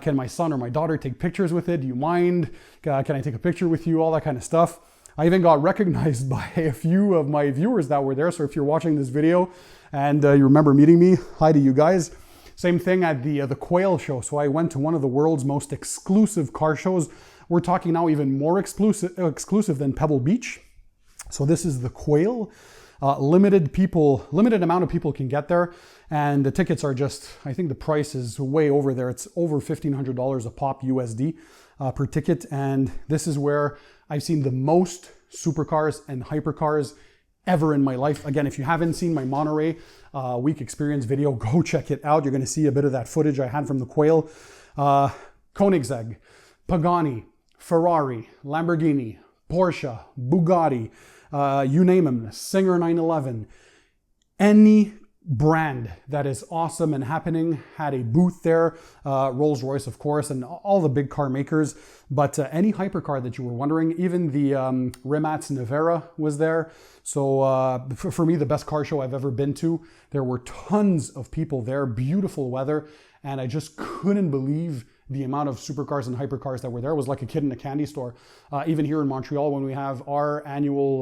Can my son or my daughter take pictures with it? Do you mind? Can I take a picture with you? All that kind of stuff. I even got recognized by a few of my viewers that were there. So if you're watching this video and you remember meeting me, hi to you guys. Same thing at the Quail show. So I went to one of the world's most exclusive car shows. We're talking now even more exclusive than Pebble Beach. So this is the Quail. Limited amount of people can get there, and the tickets are just, I think the price is way over there. It's over $1,500 a pop USD per ticket, and this is where I've seen the most supercars and hypercars ever in my life. Again, if you haven't seen my Monterey week experience video, go check it out. You're going to see a bit of that footage I had from the Quail. Koenigsegg, Pagani, Ferrari, Lamborghini, Porsche, Bugatti, you name them, Singer 911, any brand that is awesome and happening had a booth there. Rolls-Royce, of course, and all the big car makers. But any hypercar that you were wondering, even the Rimac Nevera was there. So for me, the best car show I've ever been to. There were tons of people there, beautiful weather, and I just couldn't believe the amount of supercars and hypercars that were there. It was like a kid in a candy store. Even here in Montreal, when we have our annual,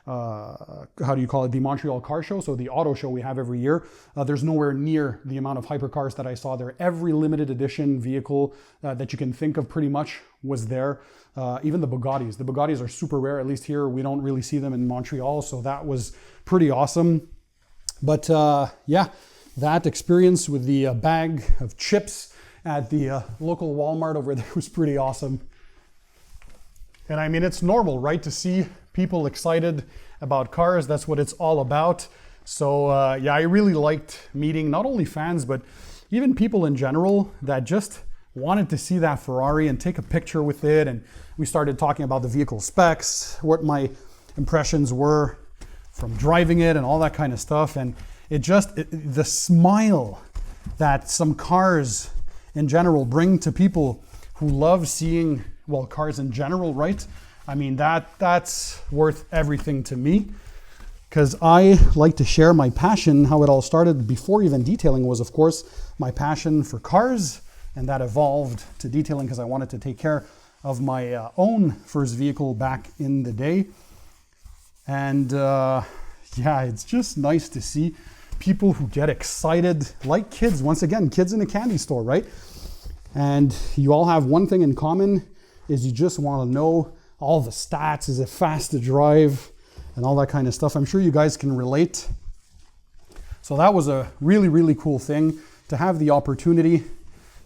the Montreal Car Show, so the auto show we have every year, there's nowhere near the amount of hypercars that I saw there. Every limited edition vehicle that you can think of pretty much was there. Even the Bugattis. The Bugattis are super rare, at least here. We don't really see them in Montreal, so that was pretty awesome. But yeah, that experience with the bag of chips at the local Walmart over there was pretty awesome. And I mean, it's normal, right, to see people excited about cars. That's what it's all about. So yeah, I really liked meeting not only fans, but even people in general that just wanted to see that Ferrari and take a picture with it. And we started talking about the vehicle specs, what my impressions were from driving it and all that kind of stuff. And the smile that some cars in general bring to people who love seeing, well, cars in general, right? I mean, that's worth everything to me, because I like to share my passion. How it all started before even detailing was, of course, my passion for cars, and that evolved to detailing because I wanted to take care of my own first vehicle back in the day. And yeah, it's just nice to see people who get excited like kids. Once again, kids in a candy store, right? And you all have one thing in common, is you just want to know all the stats. Is it fast to drive and all that kind of stuff? I'm sure you guys can relate. So that was a really, really cool thing to have the opportunity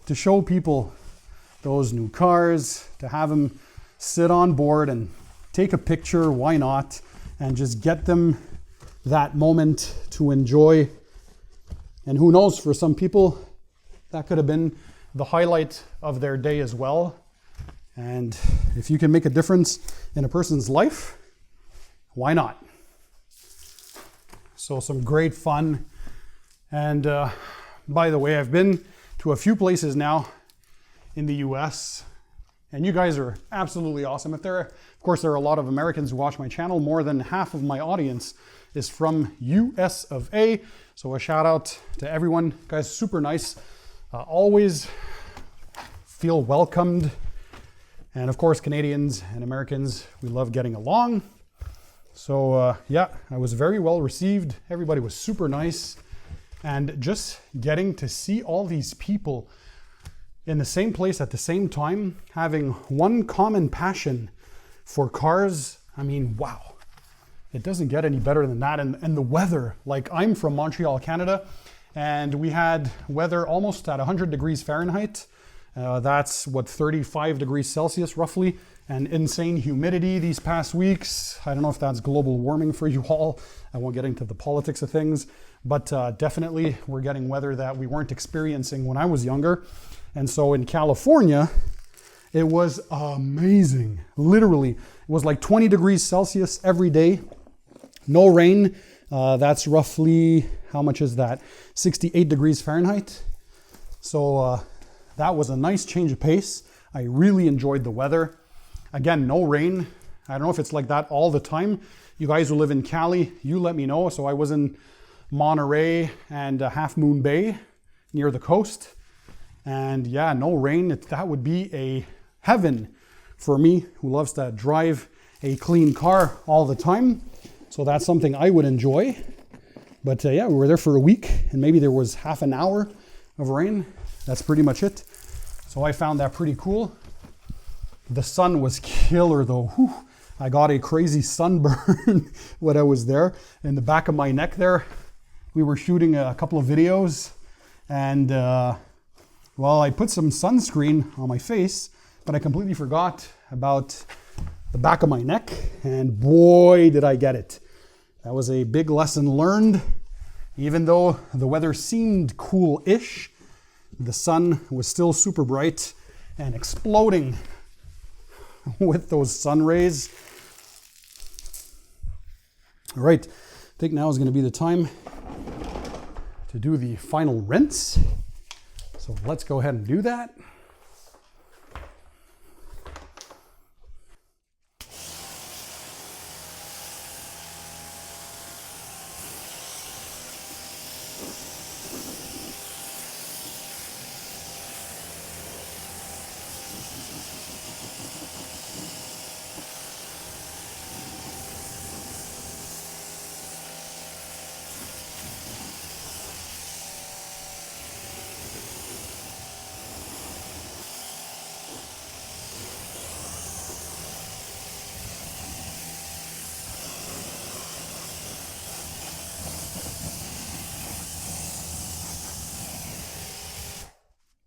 to show people those new cars, to have them sit on board and take a picture, why not, and just get them that moment to enjoy. And who knows, for some people, that could have been the highlight of their day as well. And if you can make a difference in a person's life, why not? So some great fun. And by the way, I've been to a few places now in the US, And you guys are absolutely awesome. Of course, there are a lot of Americans who watch my channel. More than half of my audience is from US of A. So a shout out to everyone. You guys, super nice. Always feel welcomed. And of course, Canadians and Americans, we love getting along. So yeah, I was very well received. Everybody was super nice. And just getting to see all these people in the same place at the same time, having one common passion for cars, I mean, wow. It doesn't get any better than that. And the weather, like I'm from Montreal, Canada, and we had weather almost at 100 degrees Fahrenheit. That's what, 35 degrees Celsius roughly, and insane humidity these past weeks. I don't know if that's global warming for you all. I won't get into the politics of things, but definitely we're getting weather that we weren't experiencing when I was younger. And so in California, it was amazing. Literally, it was like 20 degrees Celsius every day. No rain. That's roughly, how much is that? 68 degrees Fahrenheit. So that was a nice change of pace. I really enjoyed the weather. Again, no rain. I don't know if it's like that all the time. You guys who live in Cali, you let me know. So I was in Monterey and Half Moon Bay near the coast. And yeah, no rain. That would be a heaven for me who loves to drive a clean car all the time. So that's something I would enjoy. But yeah, we were there for a week and maybe there was half an hour of rain. That's pretty much it. So I found that pretty cool. The sun was killer though. Whew. I got a crazy sunburn when I was there. In the back of my neck there, we were shooting a couple of videos and well, I put some sunscreen on my face, but I completely forgot about the back of my neck, and boy, did I get it. That was a big lesson learned. Even though the weather seemed cool-ish, the sun was still super bright and exploding with those sun rays. All right, I think now is going to be the time to do the final rinse. So let's go ahead and do that.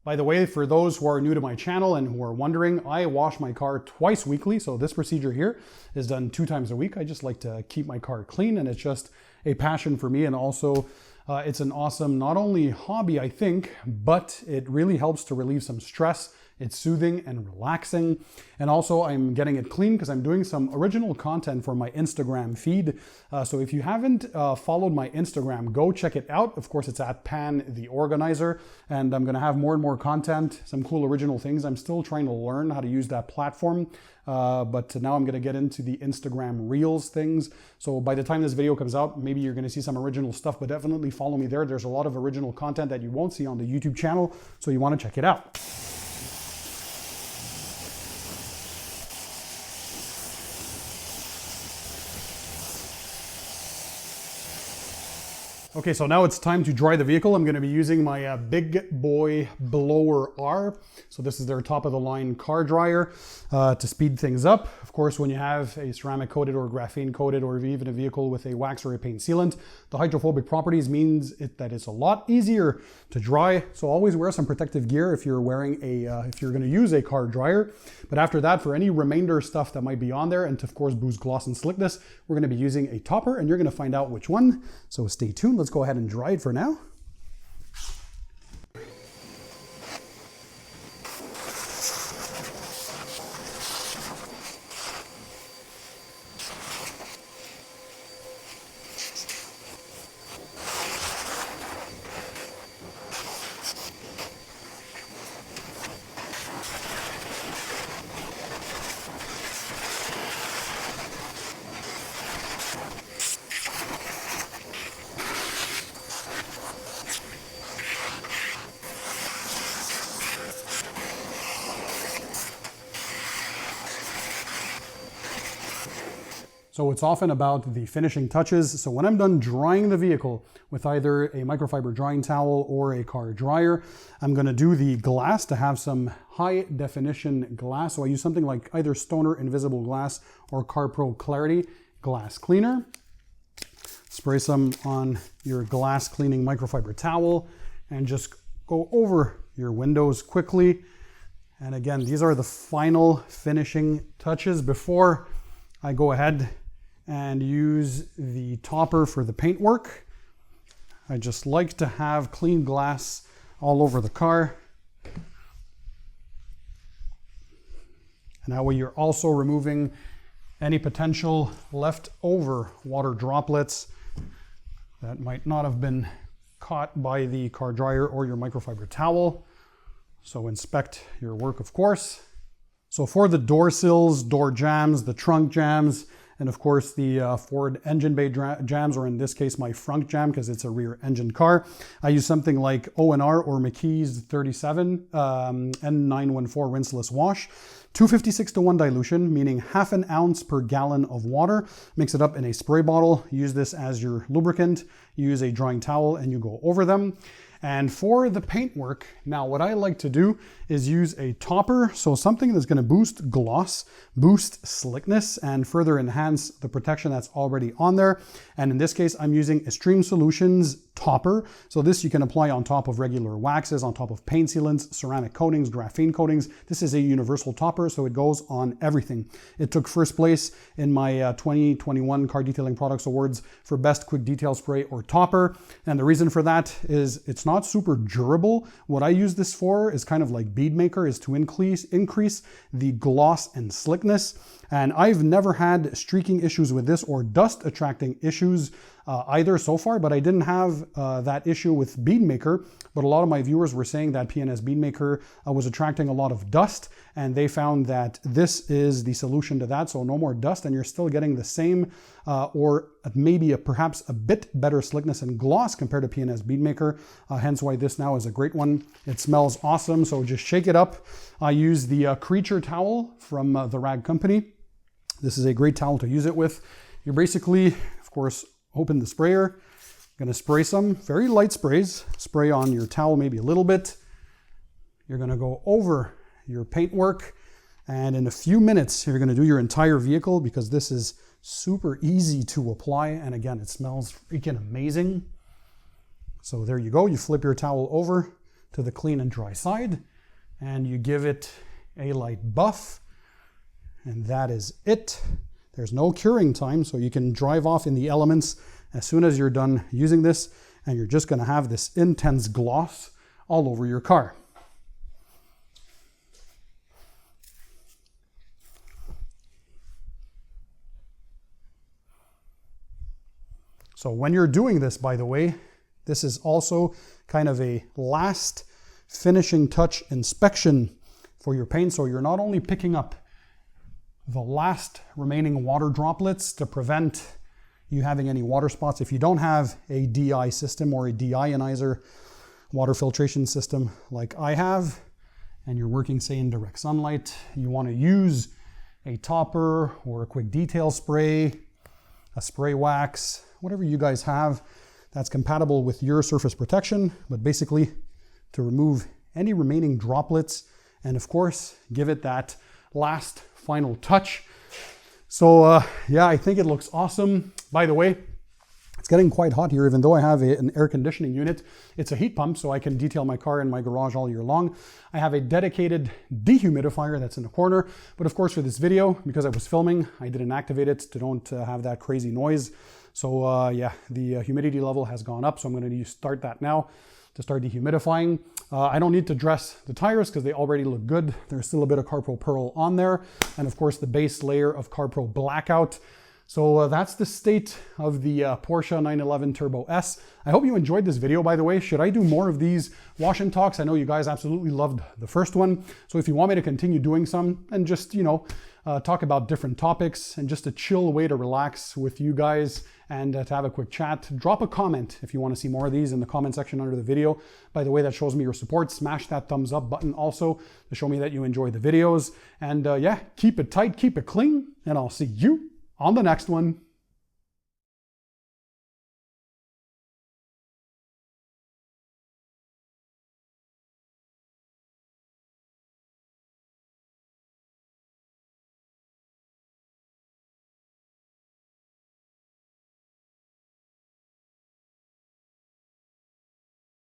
By the way, for those who are new to my channel and who are wondering, I wash my car twice weekly. So this procedure here is done 2 times a week. I just like to keep my car clean, and it's just a passion for me. And also it's an awesome, not only hobby, I think, but it really helps to relieve some stress. It's soothing and relaxing. And also I'm getting it clean because I'm doing some original content for my Instagram feed. So if you haven't followed my Instagram, go check it out. Of course, it's at Pan TheOrganizer. And I'm gonna have more and more content, some cool original things. I'm still trying to learn how to use that platform. But now I'm gonna get into the Instagram Reels things. So by the time this video comes out, maybe you're gonna see some original stuff, but definitely follow me there. There's a lot of original content that you won't see on the YouTube channel. So you wanna check it out. Okay, so now it's time to dry the vehicle. I'm gonna be using my Big Boy Blower R. So this is their top of the line car dryer to speed things up. Of course, when you have a ceramic coated or graphene coated or even a vehicle with a wax or a paint sealant, the hydrophobic properties means that it's a lot easier to dry. So always wear some protective gear if you're wearing if you're gonna use a car dryer. But after that, for any remainder stuff that might be on there, and to of course boost gloss and slickness, we're gonna be using a topper, and you're gonna find out which one. So stay tuned. Let's go ahead and dry it for now. So it's often about the finishing touches. So when I'm done drying the vehicle with either a microfiber drying towel or a car dryer, I'm gonna do the glass to have some high definition glass. So I use something like either Stoner Invisible Glass or CarPro Clarity Glass Cleaner. Spray some on your glass cleaning microfiber towel and just go over your windows quickly. And again, these are the final finishing touches before I go ahead and use the topper for the paintwork. I just like to have clean glass all over the car. And that way you're also removing any potential leftover water droplets that might not have been caught by the car dryer or your microfiber towel. So inspect your work, of course. So for the door sills, door jambs, the trunk jambs, and of course the forward engine bay jambs, or in this case my front jam because it's a rear engine car, I use something like O&R or McKee's 37 N914 rinseless wash. 256:1 dilution, meaning half an ounce per gallon of water. Mix it up in a spray bottle. Use this as your lubricant. Use a drying towel and you go over them. And for the paintwork, now what I like to do is use a topper, so something that's going to boost gloss, boost slickness, and further enhance the protection that's already on there. And in this case, I'm using Extreme Solutions topper. So this you can apply on top of regular waxes, on top of paint sealants, ceramic coatings, graphene coatings. This is a universal topper, so it goes on everything. It took first place in my 2021 Car Detailing Products Awards for Best Quick Detail Spray or Topper. And the reason for that is it's not super durable. What I use this for is kind of like bead maker, is to increase the gloss and slickness. And I've never had streaking issues with this or dust attracting issues either so far, but I didn't have that issue with bead maker. But a lot of my viewers were saying that PNS bead maker was attracting a lot of dust, and they found that this is the solution to that. So no more dust, and you're still getting the same or maybe perhaps a bit better slickness and gloss compared to PNS bead maker. Hence why this now is a great one. It smells awesome, so just shake it up. I use the Creature towel from the Rag Company. This is a great towel to use it with. You basically, of course, open the sprayer. I'm going to spray some very light sprays. Spray on your towel maybe a little bit. You're going to go over your paintwork, and in a few minutes you're going to do your entire vehicle because this is super easy to apply, and again, it smells freaking amazing. So there you go. You flip your towel over to the clean and dry side and you give it a light buff, and that is it. There's no curing time, so you can drive off in the elements as soon as you're done using this, and you're just going to have this intense gloss all over your car. So when you're doing this, by the way, this is also kind of a last finishing touch inspection for your paint. So you're not only picking up the last remaining water droplets to prevent you having any water spots. If you don't have a DI system or a deionizer water filtration system like I have, and you're working, say, in direct sunlight, you want to use a topper or a quick detail spray, a spray wax, whatever you guys have that's compatible with your surface protection, but basically to remove any remaining droplets and, of course, give it that last final touch. So yeah, I think it looks awesome. By the way, it's getting quite hot here, even though I have an air conditioning unit. It's a heat pump, so I can detail my car in my garage all year long. I have a dedicated dehumidifier that's in the corner, but of course for this video, because I was filming, I didn't activate it to don't have that crazy noise. So yeah, the humidity level has gone up, so I'm going to start that now to start dehumidifying. I don't need to dress the tires because they already look good. There's still a bit of CarPro Pearl on there, and of course the base layer of CarPro Blackout. So that's the state of the Porsche 911 Turbo S. I hope you enjoyed this video, by the way. Should I do more of these wash and talks? I know you guys absolutely loved the first one. So if you want me to continue doing some and just, you know, talk about different topics and just a chill way to relax with you guys and to have a quick chat, drop a comment if you want to see more of these in the comment section under the video. By the way, that shows me your support. Smash that thumbs up button also to show me that you enjoy the videos. And yeah, keep it tight, keep it clean, and I'll see you on the next one.